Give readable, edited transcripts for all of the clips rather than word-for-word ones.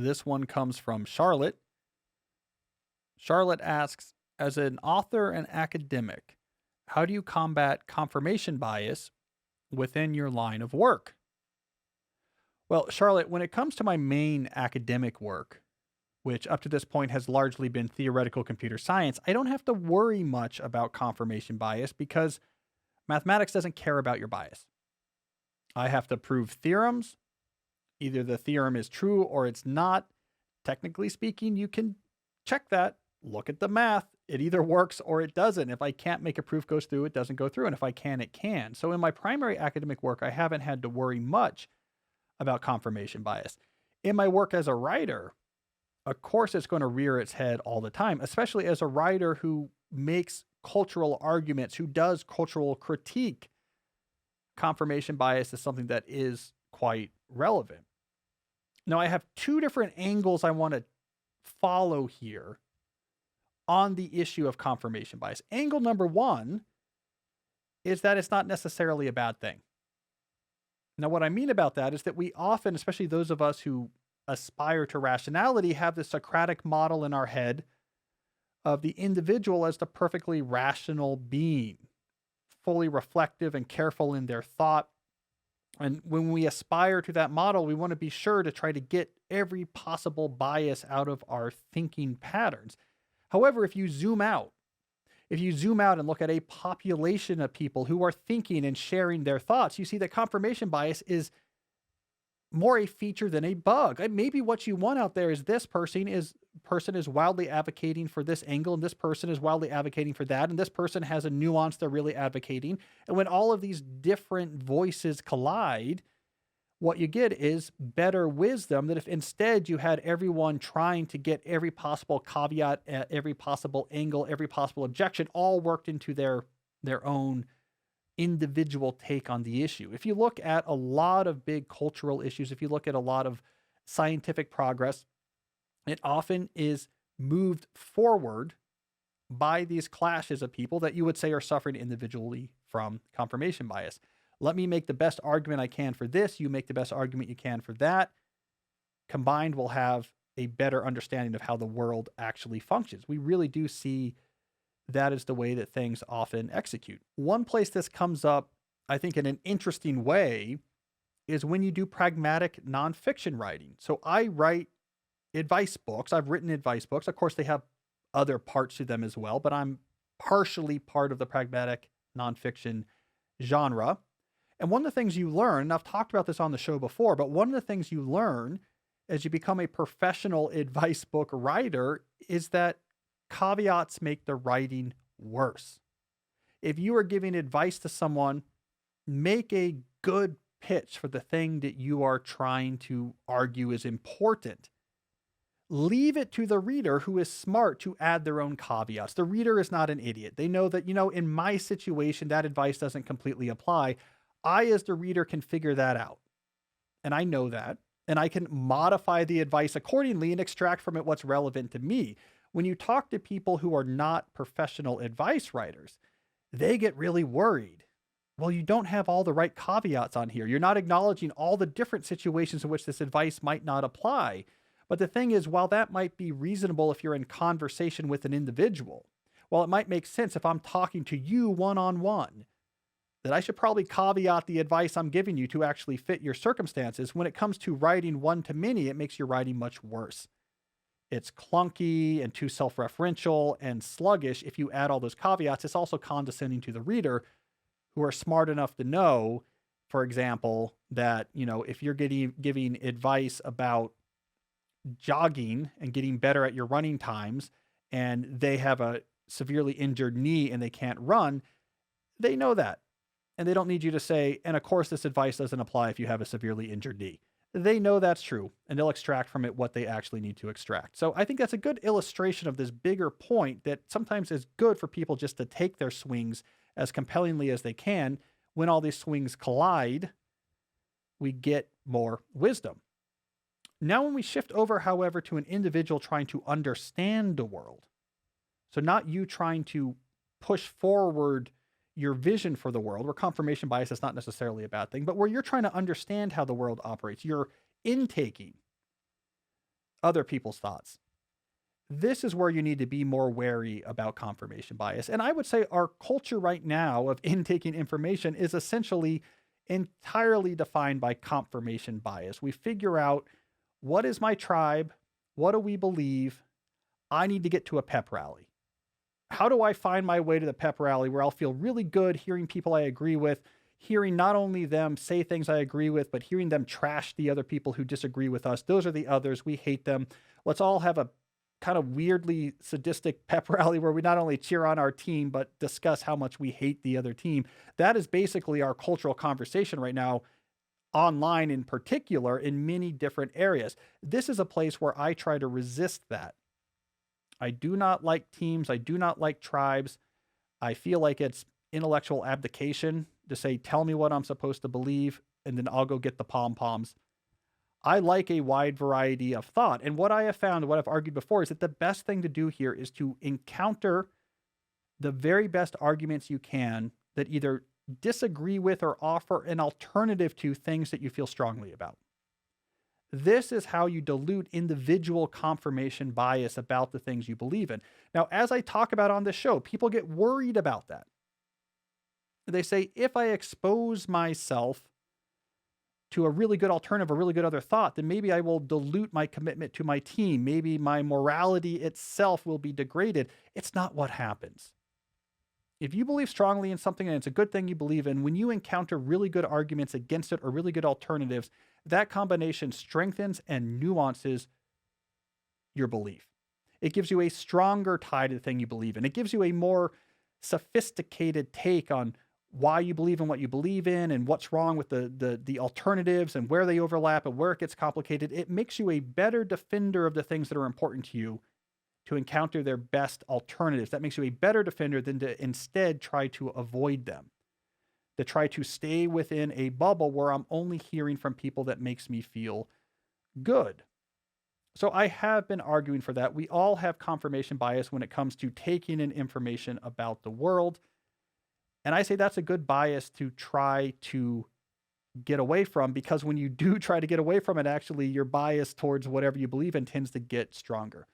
This one comes from Charlotte. Charlotte asks, as an author and academic, how do you combat confirmation bias within your line of work? Well, Charlotte, when it comes to my main academic work, which up to this point has largely been theoretical computer science, I don't have to worry much about confirmation bias because mathematics doesn't care about your bias. I have to prove theorems. Either the theorem is true or it's not. Technically speaking, you can check that, look at the math. It either works or it doesn't. If I can't make a proof goes through, it doesn't go through. And if I can, it can. So in my primary academic work, I haven't had to worry much about confirmation bias. In my work as a writer, of course, it's going to rear its head all the time, especially as a writer who makes cultural arguments, who does cultural critique. Confirmation bias is something that is quite relevant. Now, I have two different angles I want to follow here on the issue of confirmation bias. Angle number one is that it's not necessarily a bad thing. Now, what I mean about that is that we often, especially those of us who aspire to rationality, have the Socratic model in our head of the individual as the perfectly rational being, fully reflective and careful in their thought. And when we aspire to that model, we want to be sure to try to get every possible bias out of our thinking patterns. However, if you zoom out and look at a population of people who are thinking and sharing their thoughts, you see that confirmation bias is more a feature than a bug. Maybe what you want out there is this person is wildly advocating for this angle, and this person is wildly advocating for that, and this person has a nuance they're really advocating. And when all of these different voices collide, what you get is better wisdom that if instead you had everyone trying to get every possible caveat, every possible angle, every possible objection, all worked into their own individual take on the issue. If you look at a lot of big cultural issues, if you look at a lot of scientific progress, it often is moved forward by these clashes of people that you would say are suffering individually from confirmation bias. Let me make the best argument I can for this. You make the best argument you can for that. Combined, we'll have a better understanding of how the world actually functions. We really do see that is the way that things often execute. One place this comes up, I think, in an interesting way is when you do pragmatic nonfiction writing. So I write advice books. I've written advice books. Of course, they have other parts to them as well, but I'm partially part of the pragmatic nonfiction genre. And one of the things you learn, and I've talked about this on the show before, but one of the things you learn as you become a professional advice book writer is that caveats make the writing worse. If you are giving advice to someone, make a good pitch for the thing that you are trying to argue is important. Leave it to the reader who is smart to add their own caveats. The reader is not an idiot. They know that, in my situation, that advice doesn't completely apply. I, as the reader, can figure that out. And I know that. And I can modify the advice accordingly and extract from it what's relevant to me. When you talk to people who are not professional advice writers, they get really worried. Well, you don't have all the right caveats on here. You're not acknowledging all the different situations in which this advice might not apply. But the thing is, while that might be reasonable if you're in conversation with an individual, while it might make sense if I'm talking to you one-on-one, that I should probably caveat the advice I'm giving you to actually fit your circumstances. When it comes to writing one-to-many, it makes your writing much worse. It's clunky and too self-referential and sluggish. If you add all those caveats, it's also condescending to the reader who are smart enough to know, for example, that, if you're giving advice about jogging and getting better at your running times, and they have a severely injured knee and they can't run, they know that. And they don't need you to say, and of course, this advice doesn't apply if you have a severely injured knee. They know that's true, and they'll extract from it what they actually need to extract. So I think that's a good illustration of this bigger point that sometimes is good for people just to take their swings as compellingly as they can. When all these swings collide, we get more wisdom. Now, when we shift over, however, to an individual trying to understand the world, so not you trying to push forward your vision for the world, where confirmation bias is not necessarily a bad thing, but where you're trying to understand how the world operates, you're intaking other people's thoughts. This is where you need to be more wary about confirmation bias. And I would say our culture right now of intaking information is essentially entirely defined by confirmation bias. We figure out, what is my tribe? What do we believe? I need to get to a pep rally. How do I find my way to the pep rally where I'll feel really good hearing people I agree with, hearing not only them say things I agree with, but hearing them trash the other people who disagree with us? Those are the others. We hate them. Let's all have a kind of weirdly sadistic pep rally where we not only cheer on our team, but discuss how much we hate the other team. That is basically our cultural conversation right now, online in particular, in many different areas. This is a place where I try to resist that. I do not like teams. I do not like tribes. I feel like it's intellectual abdication to say, tell me what I'm supposed to believe, and then I'll go get the pom-poms. I like a wide variety of thought. And what I have found, what I've argued before, is that the best thing to do here is to encounter the very best arguments you can that either disagree with or offer an alternative to things that you feel strongly about. This is how you dilute individual confirmation bias about the things you believe in. Now, as I talk about on this show, people get worried about that. They say, if I expose myself to a really good alternative, a really good other thought, then maybe I will dilute my commitment to my team. Maybe my morality itself will be degraded. It's not what happens. If you believe strongly in something and it's a good thing you believe in, when you encounter really good arguments against it or really good alternatives, that combination strengthens and nuances your belief. It gives you a stronger tie to the thing you believe in. It gives you a more sophisticated take on why you believe in what you believe in and what's wrong with the alternatives and where they overlap and where it gets complicated. It makes you a better defender of the things that are important to you to encounter their best alternatives. That makes you a better defender than to instead try to avoid them, to try to stay within a bubble where I'm only hearing from people that makes me feel good. So I have been arguing for that. We all have confirmation bias when it comes to taking in information about the world. And I say that's a good bias to try to get away from, because when you do try to get away from it, actually your bias towards whatever you believe in tends to get stronger.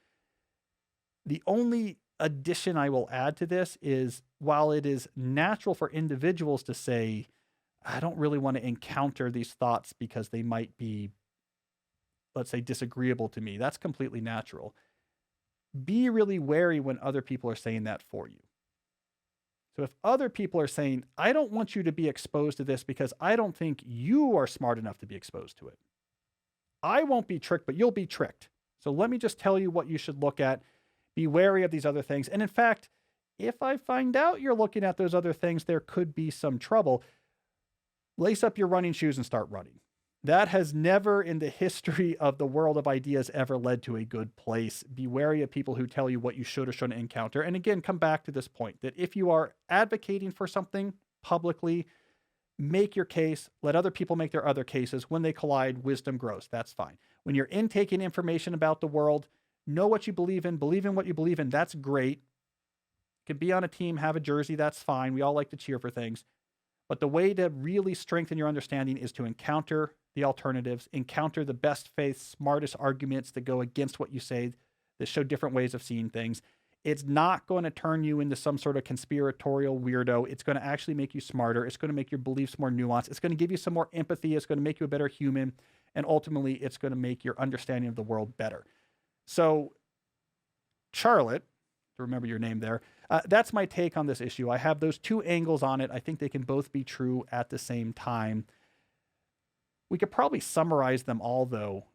The only addition I will add to this is, while it is natural for individuals to say, I don't really want to encounter these thoughts because they might be, let's say, disagreeable to me. That's completely natural. Be really wary when other people are saying that for you. So if other people are saying, I don't want you to be exposed to this because I don't think you are smart enough to be exposed to it. I won't be tricked, but you'll be tricked. So let me just tell you what you should look at. Be wary of these other things. And in fact, if I find out you're looking at those other things, there could be some trouble. Lace up your running shoes and start running. That has never in the history of the world of ideas ever led to a good place. Be wary of people who tell you what you should or shouldn't encounter. And again, come back to this point that if you are advocating for something publicly, make your case, let other people make their other cases. When they collide, wisdom grows. That's fine. When you're intaking information about the world, know what you believe in what you believe in. That's great. You can be on a team, have a jersey. That's fine. We all like to cheer for things. But the way to really strengthen your understanding is to encounter the alternatives, encounter the best faith, smartest arguments that go against what you say, that show different ways of seeing things. It's not going to turn you into some sort of conspiratorial weirdo. It's going to actually make you smarter. It's going to make your beliefs more nuanced. It's going to give you some more empathy. It's going to make you a better human. And ultimately, it's going to make your understanding of the world better. So, Charlotte, to remember your name there, that's my take on this issue. I have those two angles on it. I think they can both be true at the same time. We could probably summarize them all, though,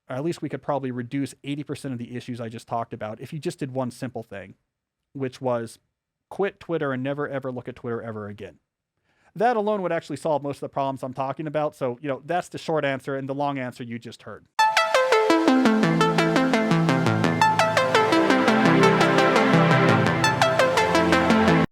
or at least we could probably reduce 80% of the issues I just talked about if you just did one simple thing, which was quit Twitter and never, ever look at Twitter ever again. That alone would actually solve most of the problems I'm talking about. So, that's the short answer, and the long answer you just heard.